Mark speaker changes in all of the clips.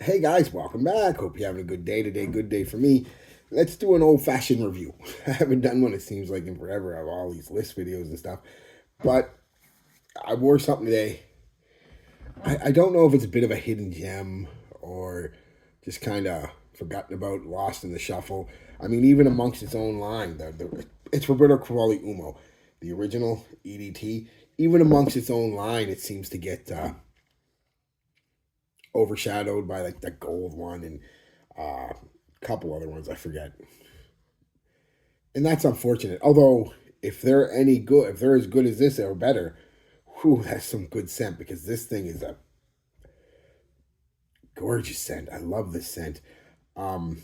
Speaker 1: Hey guys, welcome back. Hope you're having a good day today. Good day for me. Let's do an old fashioned review. I haven't done one, it seems like, in forever of all these list videos and stuff. But I wore something today. I don't know if it's a bit of a hidden gem or just kind of forgotten about, lost in the shuffle. I mean, even amongst its own line, it's Roberto Cavalli Uomo, the original EDT. Even amongst its own line, it seems to get overshadowed by like the gold one and a couple other ones I forget, and that's unfortunate. Although if they're any good, if they're as good as this or better, whew, that's some good scent because this thing is a gorgeous scent. I love this scent. Um,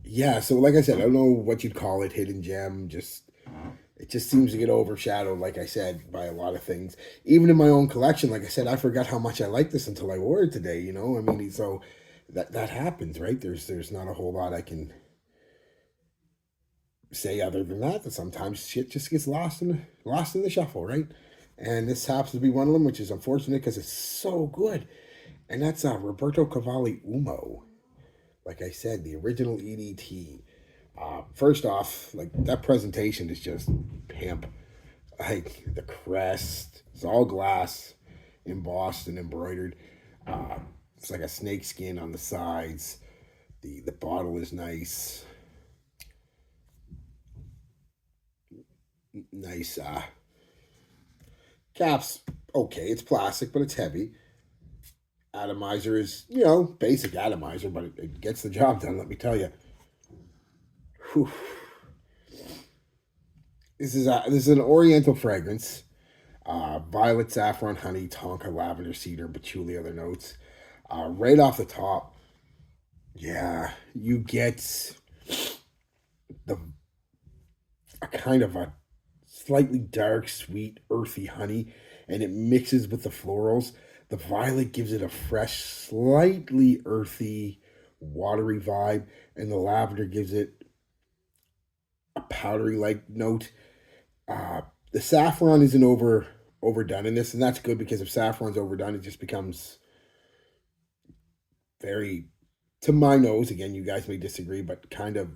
Speaker 1: yeah, so like I said, I don't know what you'd call it, hidden gem. Just it just seems to get overshadowed, like I said, by a lot of things. Even in my own collection, like I said, I forgot how much I like this until I wore it today. I mean, so that happens, right? There's not a whole lot I can say other than that. That sometimes shit just gets lost in the shuffle, right? And this happens to be one of them, which is unfortunate because it's so good. And that's Roberto Cavalli Uomo. Like I said, the original EDT. First off, like that presentation is just pimp. Like the crest, it's all glass, embossed and embroidered. Uh, it's like a snake skin on the sides. The bottle is nice, nice. Caps okay. It's plastic, but it's heavy. Atomizer is basic atomizer, but it gets the job done. Let me tell you. Whew. This is an Oriental fragrance. Violet, saffron, honey, tonka, lavender, cedar, patchouli, other notes. Right off the top, yeah, you get the a kind of a slightly dark, sweet, earthy honey, and it mixes with the florals. The violet gives it a fresh, slightly earthy, watery vibe, and the lavender gives it a powdery like note. Uh, the saffron isn't overdone in this, and that's good because if saffron's overdone, it just becomes very, to my nose. Again, you guys may disagree, but kind of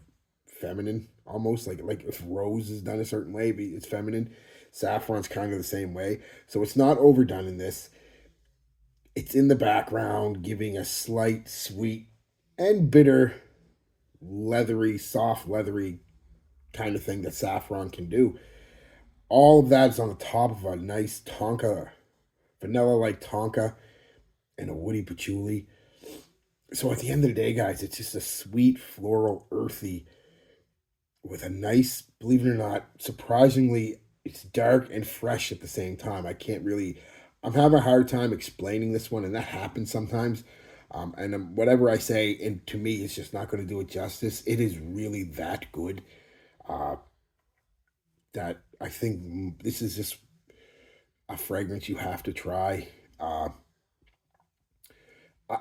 Speaker 1: feminine, almost like if rose is done a certain way, it's feminine. Saffron's kind of the same way, so it's not overdone in this. It's in the background, giving a slight sweet and bitter, leathery, soft, leathery kind of thing that saffron can do. All of that is on the top of a nice tonka, vanilla like tonka, and a woody patchouli. So at the end of the day, guys, it's just a sweet, floral, earthy, with a nice, believe it or not, surprisingly, it's dark and fresh at the same time. I'm having a hard time explaining this one, and that happens sometimes. And whatever I say, and to me, it's just not going to do it justice. It is really that good. Uh, that I think this is just a fragrance you have to try.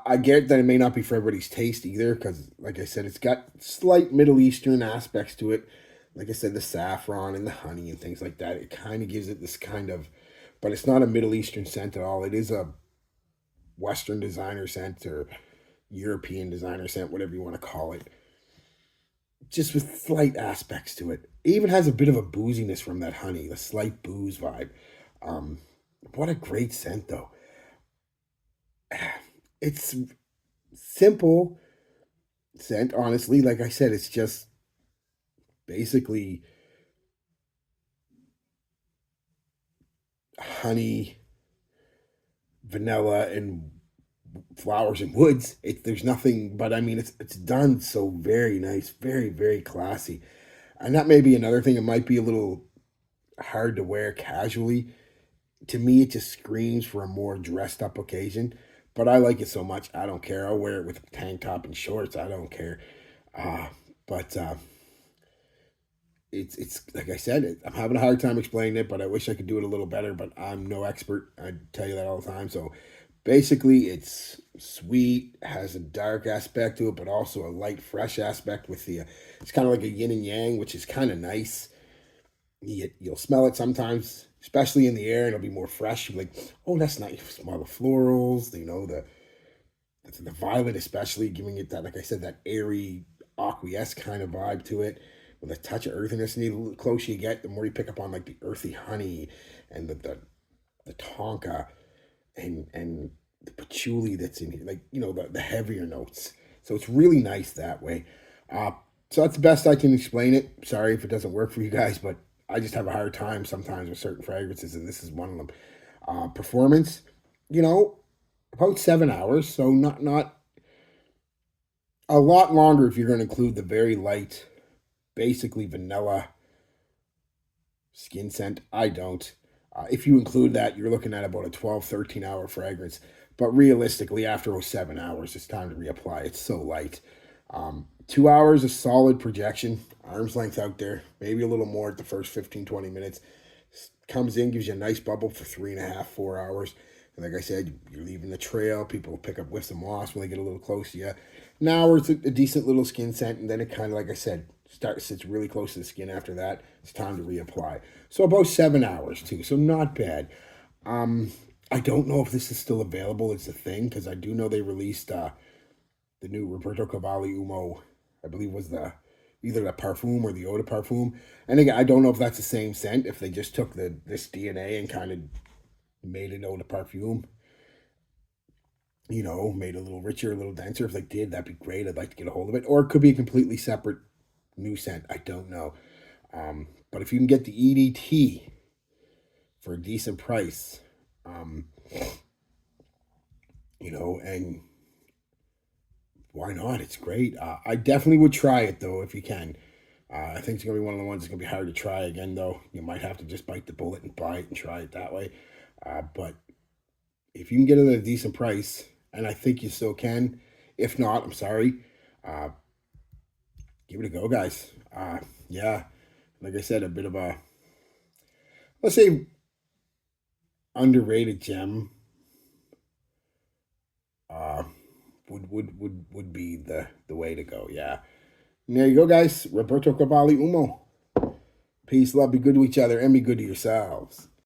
Speaker 1: I get that it may not be for everybody's taste either, because, like I said, it's got slight Middle Eastern aspects to it. Like I said, the saffron and the honey and things like that. It kind of gives it this kind of, but it's not a Middle Eastern scent at all. It is a Western designer scent or European designer scent, whatever you want to call it. Just with slight aspects to it. It even has a bit of a booziness from that honey, the slight booze vibe. Um, what a great scent, though. It's simple scent, honestly. Like I said, it's just basically honey, vanilla, and flowers and woods. There's nothing, but I mean, it's done so very nice, very very classy. And that may be another thing. It might be a little hard to wear casually. To me, it just screams for a more dressed up occasion. But I like it so much, I don't care. I'll wear it with a tank top and shorts. I don't care. Uh, but it's like I said, I'm having a hard time explaining it, but I wish I could do it a little better. But I'm no expert. I tell you that all the time. So basically, it's sweet, has a dark aspect to it, but also a light, fresh aspect with the. It's kind of like a yin and yang, which is kind of nice. You'll smell it sometimes, especially in the air, and it'll be more fresh. You're like, oh, that's nice. You smell the florals, the violet, especially giving it that, like I said, that airy, aqueous kind of vibe to it, with a touch of earthiness. And the closer you get, the more you pick up on like the earthy honey and the tonka and the patchouli that's in here, like the heavier notes. So it's really nice that way. Uh, so that's the best I can explain it. Sorry if it doesn't work for you guys, but I just have a hard time sometimes with certain fragrances, and this is one of them. Performance, you know, about 7 hours, so not a lot longer if you're going to include the very light, basically vanilla skin scent. I don't. If you include that, you're looking at about a 12, 13 hour fragrance. But realistically, after 7 hours, it's time to reapply. It's so light. 2 hours, a solid projection, arm's length out there, maybe a little more at the first 15, 20 minutes. Comes in, gives you a nice bubble for 3.5, 4 hours. And like I said, you're leaving the trail. People will pick up whiffs of moss when they get a little close to you. An hour, it's a decent little skin scent. And then it kind of, like I said, sits really close to the skin after that. It's time to reapply. So about 7 hours, too. So not bad. I don't know if this is still available. It's a thing, because I do know they released the new Roberto Cavalli Uomo, I believe was either the parfum or the eau de parfum. And again, I don't know if that's the same scent, if they just took this DNA and kind of made an eau de parfum, made it a little richer, a little denser. If they did, that'd be great. I'd like to get a hold of it. Or it could be a completely separate new scent. I don't know. But if you can get the EDT for a decent price, and why not? It's great. I definitely would try it, though, if you can. I think it's going to be one of the ones that's going to be hard to try again, though. You might have to just bite the bullet and buy it and try it that way. But if you can get it at a decent price, and I think you still can, if not, I'm sorry, give it a go, guys. Yeah, like I said, a bit of a, let's say, underrated gem. Uh, would be the way to go. Yeah. And there you go, guys. Roberto Cavalli Uomo. Peace, love, be good to each other, and be good to yourselves.